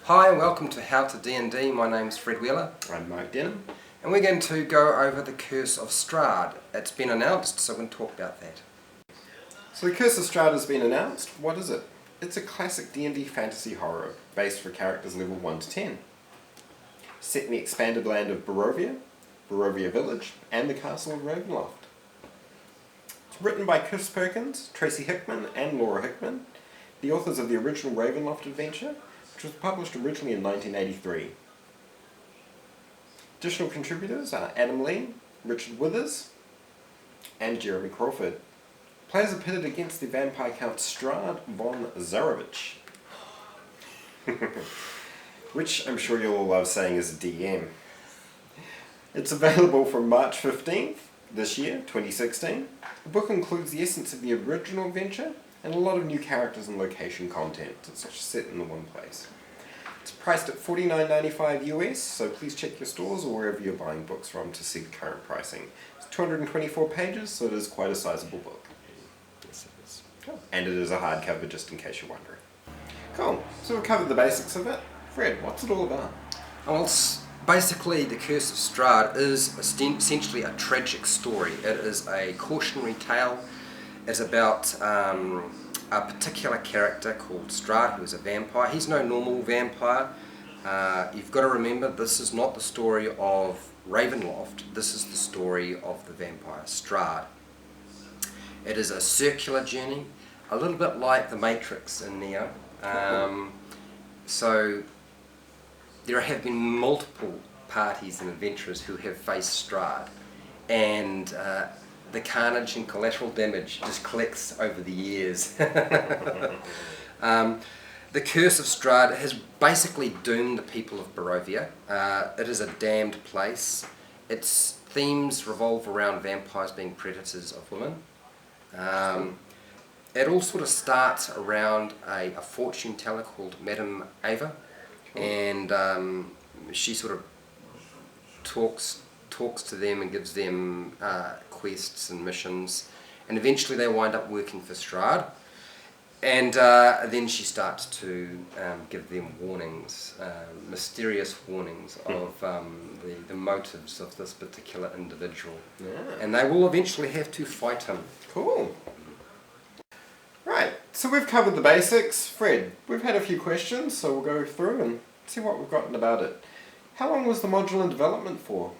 Hi and welcome to How to D&D. My name's Fred Wheeler. I'm Mike Denham. And we're going to go over the Curse of Strahd. It's been announced, so we're going to talk about that. So the Curse of Strahd has been announced. What is it? It's a classic D&D fantasy horror, based for characters level 1 to 10. Set in the expanded land of Barovia Village, and the Castle of Ravenloft. It's written by Perkins, Tracy Hickman, and Laura Hickman, the authors of the original Ravenloft adventure, which was published originally in 1983. Additional contributors are Adam Lee, Richard Withers, and Jeremy Crawford. Players are pitted against the vampire count Strahd von Zarovich, which I'm sure you'll all love saying is a DM. It's available from March 15th this year, 2016. The book includes the essence of the original adventure and a lot of new characters and location content. It's just set in the one place. It's priced at $49.95 US, so please check your stores or wherever you're buying books from to see the current pricing. It's 224 pages, so it is quite a sizable book. Yes, it is. Cool. And it is a hardcover, just in case you're wondering. Cool, so we've covered the basics of it. Fred, what's it all about? Well, basically, the Curse of Strahd is essentially a tragic story. It is a cautionary tale. It's about a particular character called Strahd, who is a vampire. He's no normal vampire. You've got to remember, this is not the story of Ravenloft. This is the story of the vampire Strahd. It is a circular journey, a little bit like the Matrix in Neo. So there have been multiple parties and adventurers who have faced Strahd, and the carnage and collateral damage just collects over the years. The Curse of Strahd has basically doomed the people of Barovia. It is a damned place. Its themes revolve around vampires being predators of women. It all sort of starts around a fortune teller called Madame Ava, and she sort of talks to them and gives them quests and missions, and eventually they wind up working for Strahd, and then she starts to give them warnings, mysterious warnings of the motives of this particular individual. And they will eventually have to fight him. Cool. Right, so we've covered the basics. Fred, we've had a few questions, so we'll go through and see what we've gotten about it. How long was the module in development for?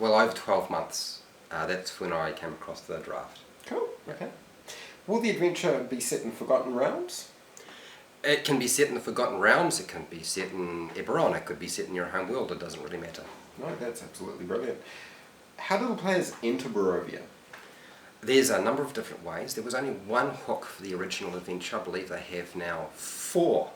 Well, over 12 months. That's when I came across the draft. Cool, okay. Will the adventure be set in Forgotten Realms? It can be set in the Forgotten Realms, it can be set in Eberron, it could be set in your home world, it doesn't really matter. No, that's absolutely brilliant. How do the players enter Barovia? There's a number of different ways. There was only one hook for the original adventure. I believe they have now 4.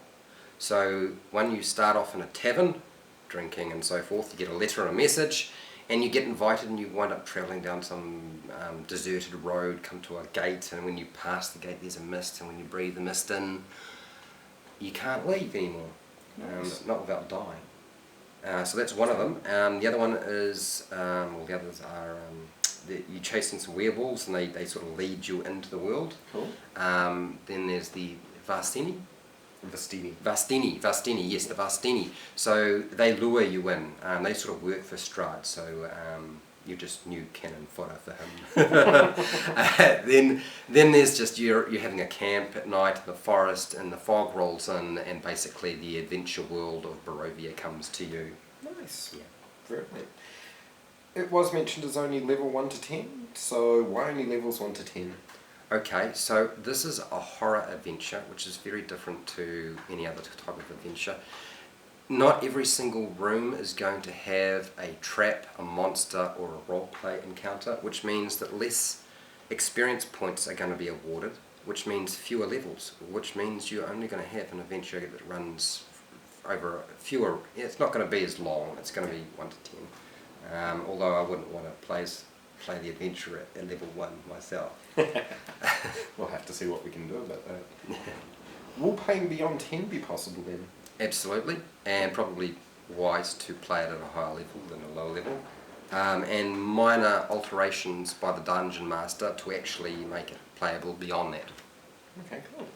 So when you start off in a tavern, drinking and so forth, you get a letter and a message, and you get invited and you wind up travelling down some deserted road, come to a gate, and when you pass the gate there's a mist, and when you breathe the mist in, you can't leave anymore. Nice. Not without dying. So that's one of them. The other one is, well, the others are, you're chasing some werewolves and they sort of lead you into the world. Cool. Then there's the Vastini, yes, the Vastini. So they lure you in. They sort of work for Strahd, so you're just new cannon fodder for him. Then there's just you're having a camp at night in the forest, and the fog rolls in, and basically the adventure world of Barovia comes to you. Nice. Yeah. Very good. It was mentioned as only level 1 to 10, so why only levels 1 to 10? Okay, so this is a horror adventure, which is very different to any other type of adventure. Not every single room is going to have a trap, a monster, or a roleplay encounter, which means that less experience points are going to be awarded, which means fewer levels, which means you're only going to have an adventure that runs over fewer. It's not going to be as long, it's going to be 1 to 10. Although I wouldn't want to play the adventure at level 1 myself. We'll have to see what we can do about that. Will playing beyond 10 be possible then? Absolutely, and probably wise to play it at a higher level than a lower level. And minor alterations by the Dungeon Master to actually make it playable beyond that. Okay, cool.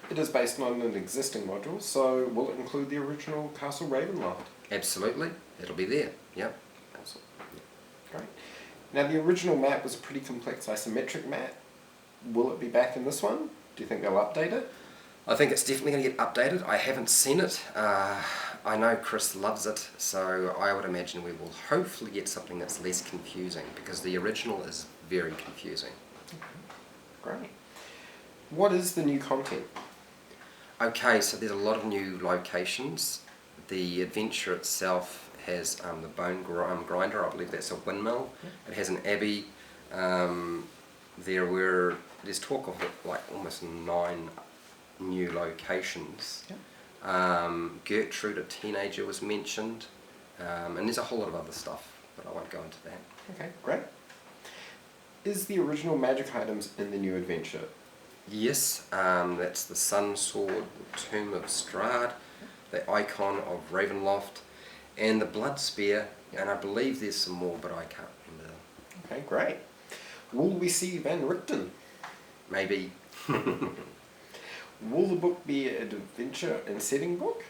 It is based on an existing module, so will it include the original Castle Ravenloft? Absolutely, it'll be there. Yep. Awesome. Great. Now the original map was a pretty complex isometric map. Will it be back in this one? Do you think they'll update it? I think it's definitely going to get updated. I haven't seen it. I know Chris loves it, so I would imagine we will hopefully get something that's less confusing, because the original is very confusing. Great. What is the new content? Okay, so there's a lot of new locations. The adventure itself has the bone grinder, I believe that's a windmill. It has an abbey. There's talk of like almost 9 new locations. Gertrude, a teenager, was mentioned, and there's a whole lot of other stuff, but I won't go into that. Okay, great. Is the original magic items in the new adventure? Yes, that's the Sun Sword, the Tomb of Strahd, the Icon of Ravenloft, and the Blood Spear, and I believe there's some more, but I can't remember. Okay, great. Will we see Van Richten? Maybe. Will the book be an adventure and setting book?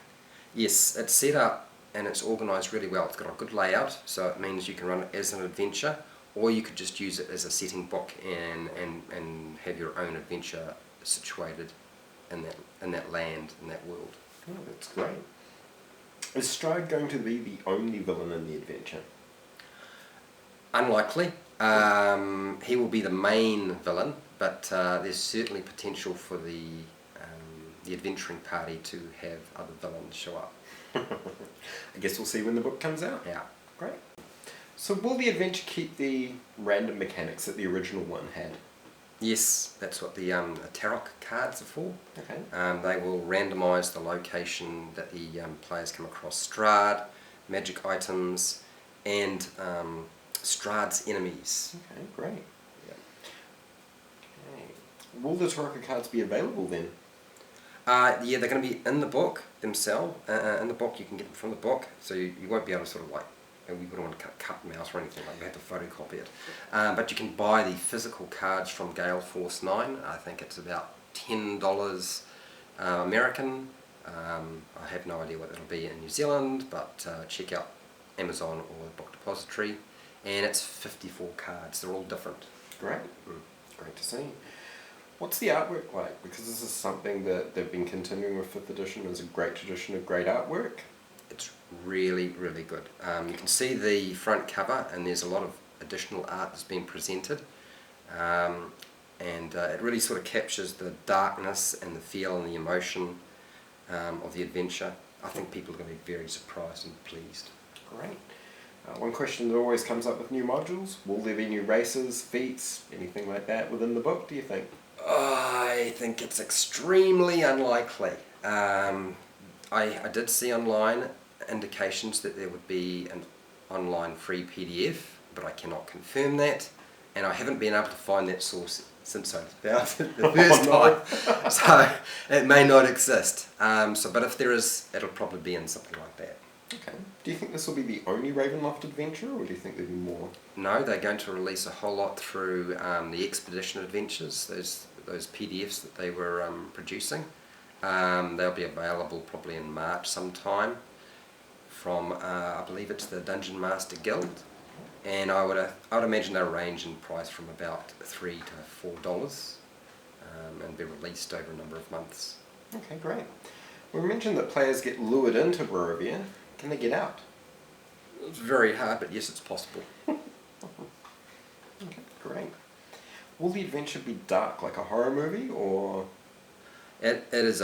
Yes, it's set up and it's organised really well. It's got a good layout, so it means you can run it as an adventure, or you could just use it as a setting book and have your own adventure situated in that land, in that world. Oh, that's great. Is Strahd going to be the only villain in the adventure? Unlikely. He will be the main villain, but there's certainly potential for the adventuring party to have other villains show up. I guess we'll see when the book comes out. Yeah. Great. So will the adventure keep the random mechanics that the original one had? Yes, that's what the Tarokka cards are for. Okay. They will randomise the location that the players come across Strahd, magic items, and Strahd's enemies. Okay, great. Yep. Okay. Will the Tarokka cards be available then? Yeah, they're going to be in the book themselves. In the book, you can get them from the book, so you won't be able to sort of like, we wouldn't want to cut mouse or anything like that, to photocopy it. But you can buy the physical cards from Gale Force 9. I think it's about $10 American. I have no idea what it'll be in New Zealand, but check out Amazon or the Book Depository. And it's 54 cards. They're all different. Great. Great to see. What's the artwork like? Because this is something that they've been continuing with 5th edition. There's a great tradition of great artwork. It's really, really good. You can see the front cover, and there's a lot of additional art that's been presented. It really sort of captures the darkness and the feel and the emotion of the adventure. I think people are going to be very surprised and pleased. Great. One question that always comes up with new modules: will there be new races, feats, anything like that within the book, do you think? I think it's extremely unlikely. I did see online indications that there would be an online free PDF, but I cannot confirm that, and I haven't been able to find that source since I found it the first time, so it may not exist. But if there is, it'll probably be in something like that. Okay. Do you think this will be the only Ravenloft adventure, or do you think there'll be more? No, they're going to release a whole lot through the Expedition Adventures, those PDFs that they were producing. They'll be available probably in March sometime from, I believe it's the Dungeon Master Guild, and I would imagine they'll range in price from about $3 to $4 and be released over a number of months. Okay, great. We mentioned that players get lured into Barovia. Can they get out? It's very hard, but yes, it's possible. Okay, great. Will the adventure be dark, like a horror movie, or? It's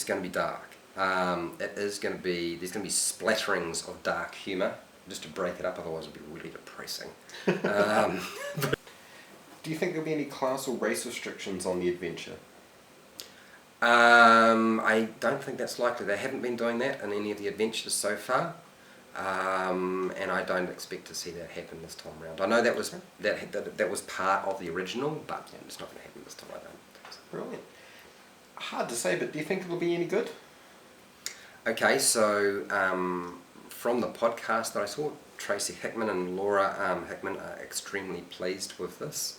going to be dark. There's going to be splatterings of dark humour, just to break it up, otherwise it'll be really depressing. Do you think there'll be any class or race restrictions on the adventure? I don't think that's likely. They haven't been doing that in any of the adventures so far, and I don't expect to see that happen this time around. I know that was part of the original, but it's not going to happen this time. I don't think so. Brilliant. Hard to say, but do you think it'll be any good? Okay, so from the podcast that I saw, Tracy Hickman and Laura Hickman are extremely pleased with this.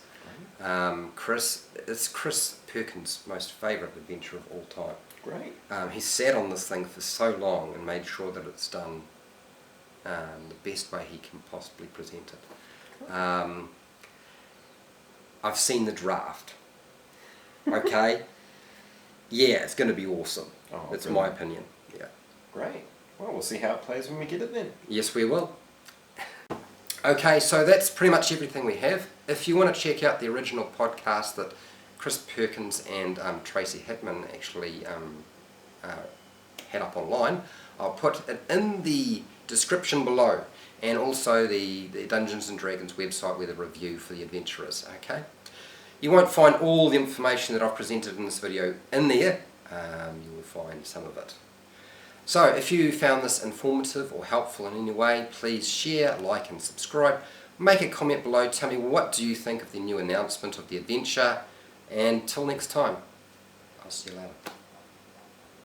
It's Chris Perkins' most favourite adventure of all time. Great. He sat on this thing for so long and made sure that it's done the best way he can possibly present it. I've seen the draft. Okay? Yeah, it's going to be awesome. Oh, That's brilliant. my opinion. Yeah. Great. Well, we'll see how it plays when we get it then. Yes, we will. Okay, so that's pretty much everything we have. If you want to check out the original podcast that Chris Perkins and Tracy Hickman actually had up online, I'll put it in the description below, and also the Dungeons and Dragons website where the review for the adventure is. Okay, you won't find all the information that I've presented in this video in there. You will find some of it. So if you found this informative or helpful in any way, please share, like and subscribe. Make a comment below, tell me what do you think of the new announcement of the adventure, and till next time, I'll see you later.